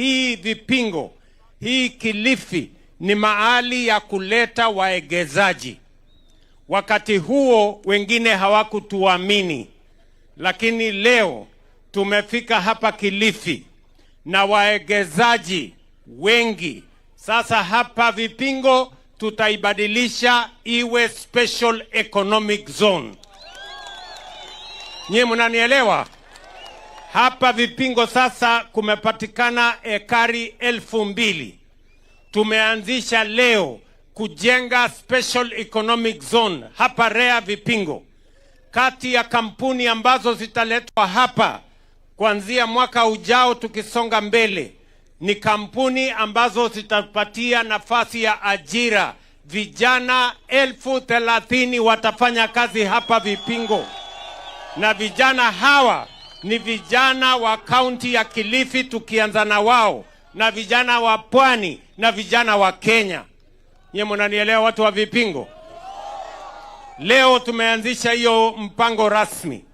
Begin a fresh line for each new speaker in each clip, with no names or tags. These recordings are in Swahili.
hii vipingo, hii Kilifi ni mahali ya kuleta waegezaji. Wakati huo wengine hawakutuamini, lakini leo tumefika hapa Kilifi na waegezaji wengi. Sasa hapa vipingo tutaibadilisha iwe special economic zone. Nyie mnanielewa? Hapa vipingo sasa kumepatikana ekari 2,000. Tumeanzisha leo kujenga special economic zone hapa REA vipingo. Kati ya kampuni ambazo zitaletwa hapa kuanzia mwaka ujao tukisonga mbele ni kampuni ambazo zitapatia nafasi ya ajira. Vijana 30,000 watafanya kazi hapa vipingo, na vijana hawa ni vijana wa kaunti ya Kilifi tukianza na wao, na vijana wa Pwani na vijana wa Kenya. Nyie mnanielewa watu wa vipingo? Leo tumeanzisha hiyo mpango rasmi.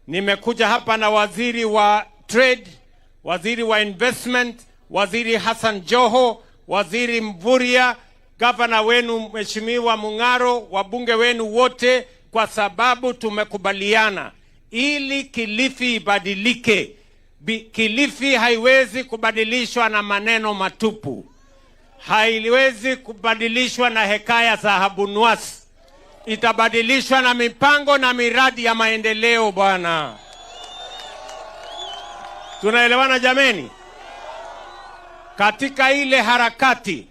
Nimekuja hapa na waziri wa trade, waziri wa investment, waziri Hassan Joho, waziri Mvurya, gavana wenu Mheshimiwa Mung'aro, wabunge wenu wote, kwa sababu tumekubaliana ili Kilifi ibadilike. Kilifi haiwezi kubadilishwa na maneno matupu. Haiwezi kubadilishwa na hekaya za Habunwasi. Itabadilishwa na mipango na miradi ya maendeleo bwana. Tunaelewana jameni? Katika ile harakati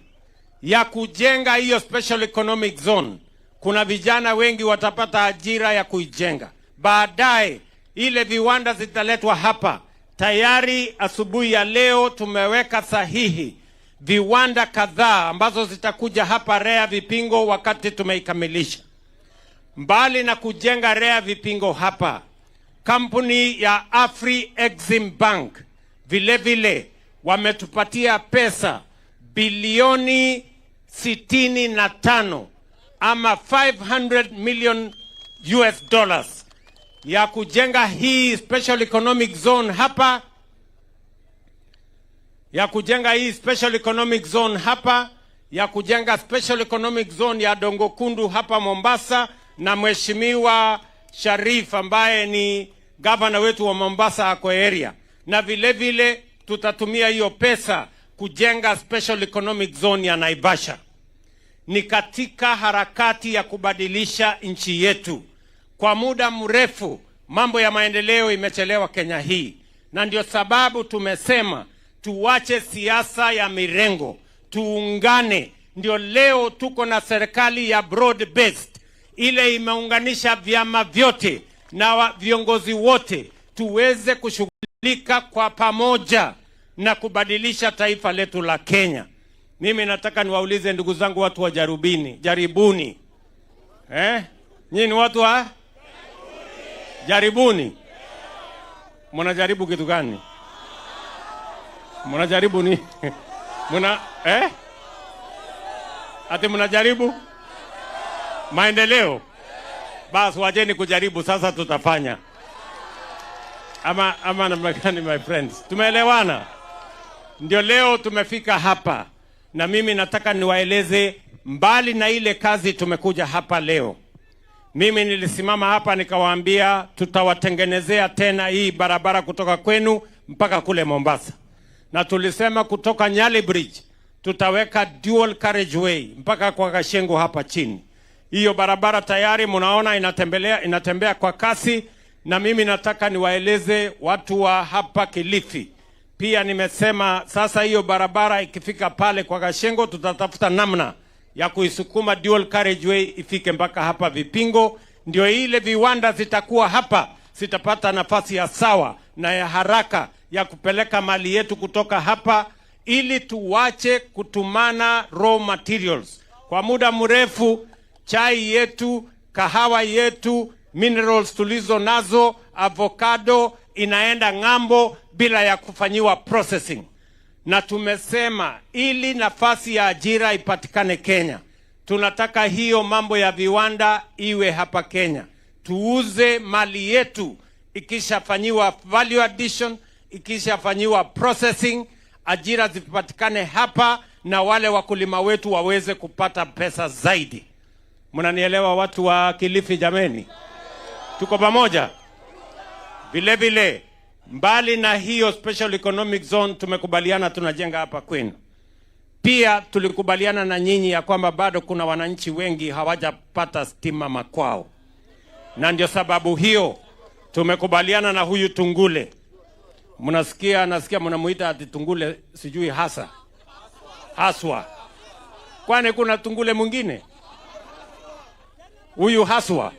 ya kujenga hiyo special economic zone, kuna vijana wengi watapata ajira ya kuijenga. Baadaye ile viwanda zitaletwa hapa. Tayari asubuhi ya leo tumeweka sahihi viwanda kadhaa ambazo zitakuja hapa REA vipingo wakati tumeikamilisha. Mbali na kujenga REA vipingo hapa, kampuni ya Afri Exim Bank vile vile wametupatia pesa bilioni 65 ama 500 million US dollars ya kujenga hii special economic zone hapa, ya kujenga hii special economic zone hapa, ya kujenga special economic zone ya Dongo Kundu hapa Mombasa, na Mheshimiwa Sharif ambaye ni gavana wetu wa Mombasa ako area. Na vile vile tutatumia hiyo pesa kujenga special economic zone ya Naivasha. Ni katika harakati ya kubadilisha nchi yetu. Kwa muda mrefu mambo ya maendeleo imechelewa Kenya hii, na ndio sababu tumesema tuwache siasa ya mirengo, tuungane. Ndio leo tuko na serikali ya broad based, ile imeunganisha vyama vyote na viongozi wote, tuweze kushughulika kwa pamoja na kubadilisha taifa letu la Kenya. Mimi nataka niwaulize ndugu zangu watu wa jaribuni. Nyinyi ni watu wa jaribuni. Mnajaribu kitu gani? Mnajaribu ni ati mnajaribu maendeleo? Basi wajeni kujaribu sasa, tutafanya ama namna gani my friends? Tumeelewana? Ndio leo tumefika hapa, na mimi nataka niwaeleze, mbali na ile kazi tumekuja hapa leo. Mimi nilisimama hapa nikawaambia tutawatengenezea tena hii barabara kutoka kwenu mpaka kule Mombasa. Na tulisema kutoka Nyali Bridge tutaweka dual carriageway mpaka kwa Kashengo hapa chini. Hiyo barabara tayari mnaona inatembea kwa kasi, na mimi nataka niwaeleze watu wa hapa Kilifi. Pia nimesema sasa hiyo barabara ikifika pale kwa Kashengo tutatafuta namna ya kuisukuma dual carriageway ifike mpaka hapa vipingo. Ndio ile viwanda zitakuwa hapa, zitapata nafasi ya sawa na ya haraka ya kupeleka mali yetu kutoka hapa, ili tuwache kutumana raw materials. Kwa muda mrefu chai yetu, kahawa yetu, minerals tulizo nazo, avocado inaenda ng'ambo bila ya kufanyiwa processing. Na tumesema ili nafasi ya ajira ipatikane Kenya, tunataka hiyo mambo ya viwanda iwe hapa Kenya. Tuuze mali yetu ikishafanyiwa value addition, ikishafanyiwa processing, ajira zipatikane hapa na wale wakulima wetu waweze kupata pesa zaidi. Mnanielewa watu wa Kilifi jameni? Tuko pamoja? Vile vile, mbali na hiyo special economic zone tumekubaliana tunajenga hapa kwenu. Pia tulikubaliana na nyinyi ya kwamba bado kuna wananchi wengi hawajapata stima makwao. Na ndio sababu hiyo tumekubaliana na huyu Tungule. Nasikia mnamuita ati Tungule sijui haswa. Kwani kuna Tungule mwingine? Huyu haswa.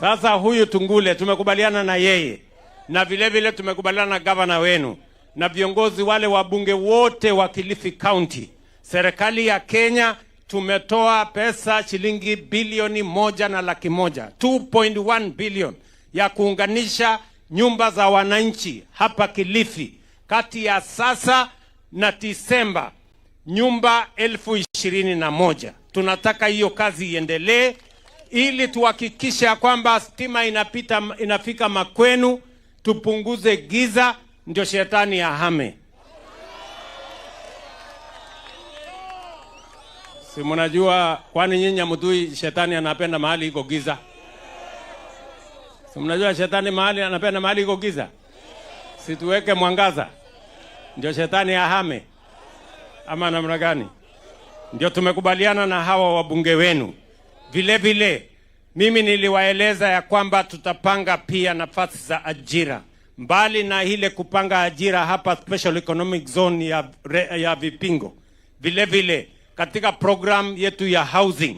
Sasa huyu Tungule tumekubaliana na yeye. Na vile vile tumekubaliana na gavana wenu na viongozi wale wabunge wote wa Kilifi County. Serikali ya Kenya tumetoa pesa shilingi bilioni 1.1 2.1 billion ya kuunganisha nyumba za wananchi hapa Kilifi. Kati ya sasa na Disemba nyumba 21,000. Tunataka hiyo kazi iendelee ili tuhakikisha kwamba stima inafika makwenu, tupunguze giza, ndio shetani ahame. Si mnajua kwani nyinyi mdui shetani anapenda mahali iko giza? Si mnajua shetani mahali anapenda mahali iko giza? Si tuweke mwangaza ndio shetani ahame? Ama namna gani? Ndio tumekubaliana na hawa wabunge wenu. Vile vile mimi niliwaeleza ya kwamba tutapanga pia nafasi za ajira. Mbali na ile kupanga ajira hapa special economic zone ya Vipingo. Vile vile katika program yetu ya housing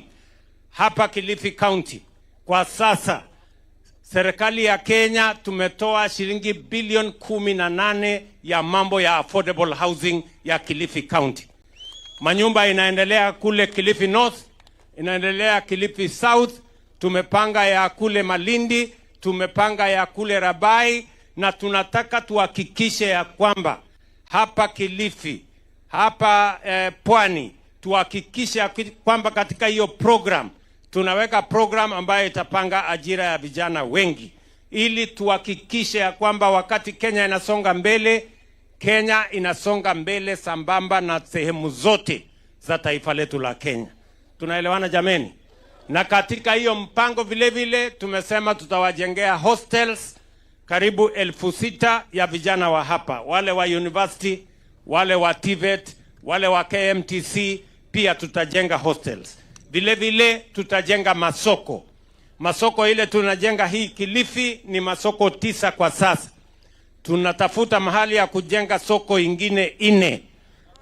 hapa Kilifi County, kwa sasa serikali ya Kenya tumetoa shilingi bilioni 18 ya mambo ya affordable housing ya Kilifi County. Manyumba inaendelea kule Kilifi North, inaendelea Kilifi South, tumepanga ya kule Malindi, tumepanga ya kule Rabai, na tunataka tuhakikishe ya kwamba hapa Kilifi, hapa Pwani, tuhakikishe kwamba katika hiyo program tunaweka program ambayo itapanga ajira ya vijana wengi, ili tuhakikishe ya kwamba wakati Kenya inasonga mbele, Kenya inasonga mbele sambamba na sehemu zote za taifa letu la Kenya. Tunaelewana jameni? Na katika hiyo mpango vile vile tumesema tutawajengea hostels karibu 6,000 ya vijana wa hapa, wale wa university, wale wa TVET, wale wa KMTC, pia tutajenga hostels. Vile vile tutajenga masoko. Masoko ile tunajenga hii Kilifi ni masoko 9 kwa sasa. Tunatafuta mahali ya kujenga soko ingine 4.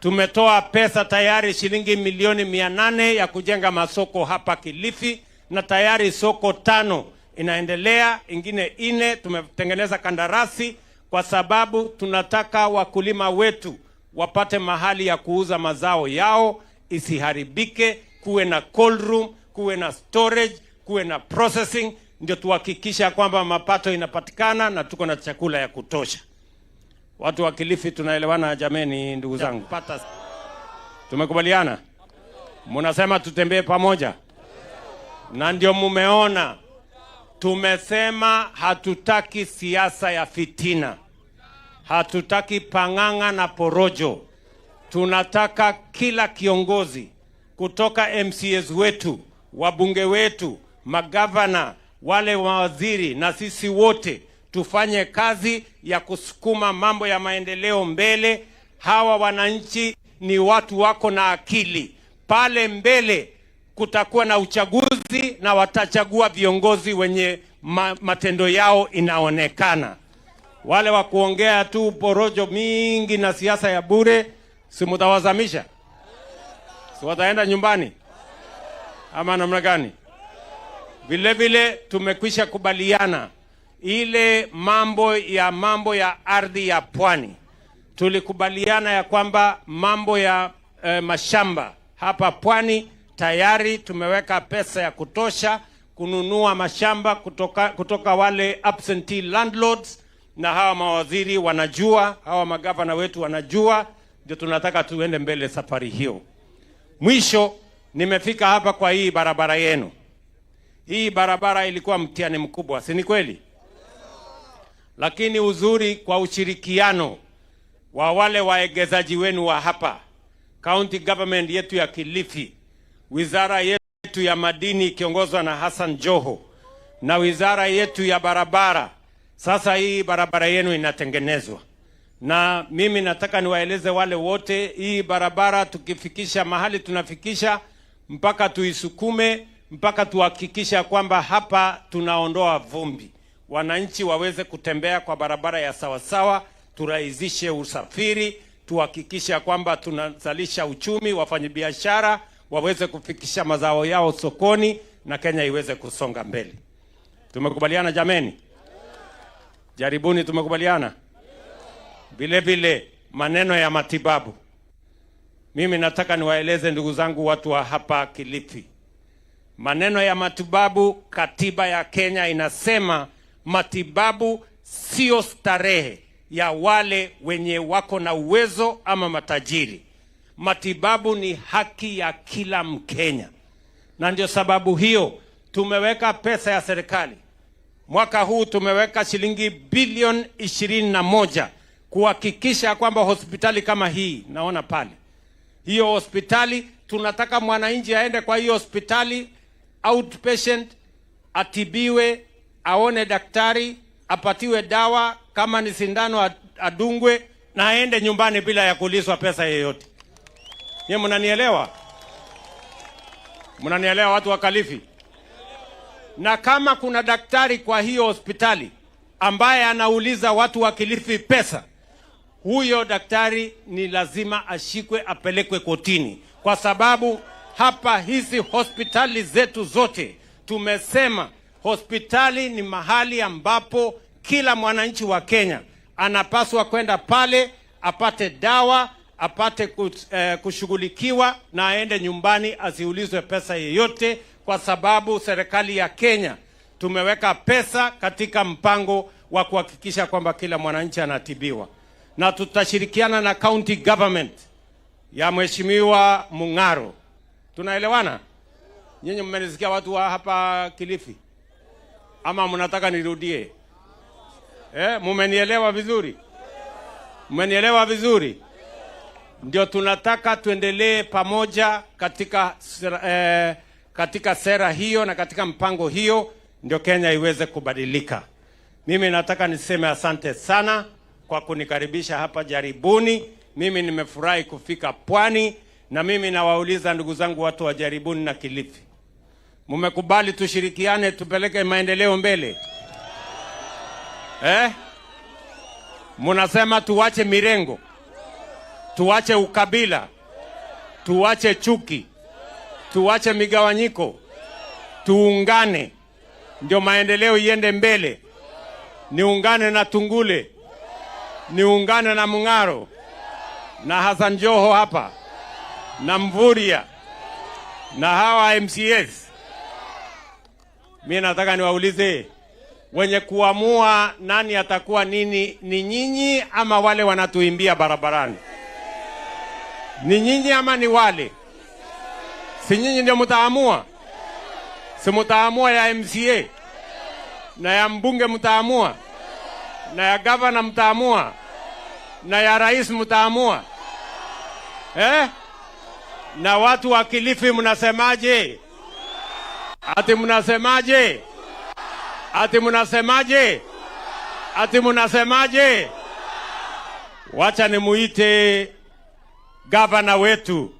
Tumetoa pesa tayari shilingi milioni 800 ya kujenga masoko hapa Kilifi, na tayari soko 5 inaendelea, ingine 4 tumetengeneza kandarasi, kwa sababu tunataka wakulima wetu wapate mahali ya kuuza mazao yao, isiharibike, kuwe na cold room, kuwe na storage, kuwe na processing, ndio tuhakikisha kwamba mapato inapatikana na tuko na chakula ya kutosha. Watu wa Kilifi tunaelewana jameni, ndugu zangu? Tumekubaliana? Mnasema tutembee pamoja? Na ndio mumeona tumesema hatutaki siasa ya fitina. Hatutaki panganga na porojo. Tunataka kila kiongozi kutoka MCAs wetu, wabunge wetu, magavana, wale mawaziri na sisi wote tufanye kazi ya kusukuma mambo ya maendeleo mbele. Hawa wananchi ni watu wako na akili. Pale mbele kutakuwa na uchaguzi na watachagua viongozi wenye matendo yao inaonekana. Wale wa kuongea tu porojo mingi na siasa ya bure, si mtawazamisha? Si wataenda nyumbani? Ama namna gani? Vile vile tumekwisha kubaliana ile mambo ya ardhi ya Pwani. Tulikubaliana ya kwamba mambo ya mashamba hapa Pwani tayari tumeweka pesa ya kutosha kununua mashamba kutoka wale absentee landlords, na hawa mawaziri wanajua, hawa magavana wetu wanajua, ndio tunataka tuende mbele safari hiyo. Mwisho nimefika hapa kwa hii barabara yenu. Hii barabara ilikuwa mtihani mkubwa, si ni kweli? Lakini uzuri kwa ushirikiano wa wale waegezaji wenu wa hapa, county government yetu ya Kilifi, wizara yetu ya madini ikiongozwa na Hassan Joho, na wizara yetu ya barabara. Sasa hii barabara yenu inatengenezwa, na mimi nataka niwaeleze wale wote, hii barabara tukifikisha mahali tunafikisha, mpaka tuisukume, mpaka tuhakikisha kwamba hapa tunaondoa vumbi, wananchi waweze kutembea kwa barabara ya sawasawa, turahisishe usafiri, tuhakikisha kwamba tunazalisha uchumi, wafanyabiashara waweze kufikisha mazao yao sokoni, na Kenya iweze kusonga mbele. Tumekubaliana jameni? Jaribuni, tumekubaliana? Vile vile maneno ya matibabu, mimi nataka niwaeleze ndugu zangu watu wa hapa Kilifi, maneno ya matibabu, katiba ya Kenya inasema matibabu sio starehe ya wale wenye wako na uwezo ama matajiri. Matibabu ni haki ya kila Mkenya, na ndio sababu hiyo tumeweka pesa ya serikali. Mwaka huu tumeweka shilingi bilioni 21 kuhakikisha kwamba hospitali kama hii, naona pale, hiyo hospitali tunataka mwananchi aende kwa hiyo hospitali outpatient, atibiwe, aone daktari, apatiwe dawa, kama ni sindano adungwe, na aende nyumbani bila ya kulizwa pesa yoyote. Nyie mnanielewa? Mnanielewa watu wa Kilifi? Na kama kuna daktari kwa hiyo hospitali ambaye anauliza watu wa Kilifi pesa, huyo daktari ni lazima ashikwe, apelekwe kotini, kwa sababu hapa hizi hospitali zetu zote tumesema hospitali ni mahali ambapo kila mwananchi wa Kenya anapaswa kwenda pale apate dawa, apate kushughulikiwa, na aende nyumbani asiulizwe pesa yoyote, kwa sababu serikali ya Kenya tumeweka pesa katika mpango wa kuhakikisha kwamba kila mwananchi anatibiwa, na tutashirikiana na county government ya Mheshimiwa Mung'aro. Tunaelewana? Nyinyi mmenisikia watu wa hapa Kilifi? Ama mnataka nirudie? Mmenielewa vizuri? Mmenielewa vizuri? Ndio tunataka tuendelee pamoja katika sera hiyo na katika mpango hiyo, ndio Kenya iweze kubadilika. Mimi nataka niseme asante sana kwa kunikaribisha hapa Jaribuni. Mimi nimefurahi kufika Pwani, na mimi nawauliza ndugu zangu watu wa Jaribuni na Kilifi, mmekubali tushirikiane tupeleke maendeleo mbele? Munasema tuwache mirengo, tuwache ukabila, tuwache chuki, tuwache migawanyiko, tuungane ndio maendeleo iende mbele. Niungane na Tungule, niungane na Mung'aro, na Hassan Joho hapa, na Mvurya, na hawa MCS. Mimi nataka niwaulize, wenye kuamua nani atakuwa nini, ni nyinyi ama wale wanatuimbia barabarani? Ni nyinyi ama ni wale? Si nyinyi ndio mtaamua? Si mtaamua ya MCA na ya mbunge, mtaamua na ya gavana, mtaamua na ya rais, mtaamua? Na watu wa Kilifi mnasemaje? Ati mnasemaje? Ati mnasemaje? Ati mnasemaje? Wacha nimuite gavana wetu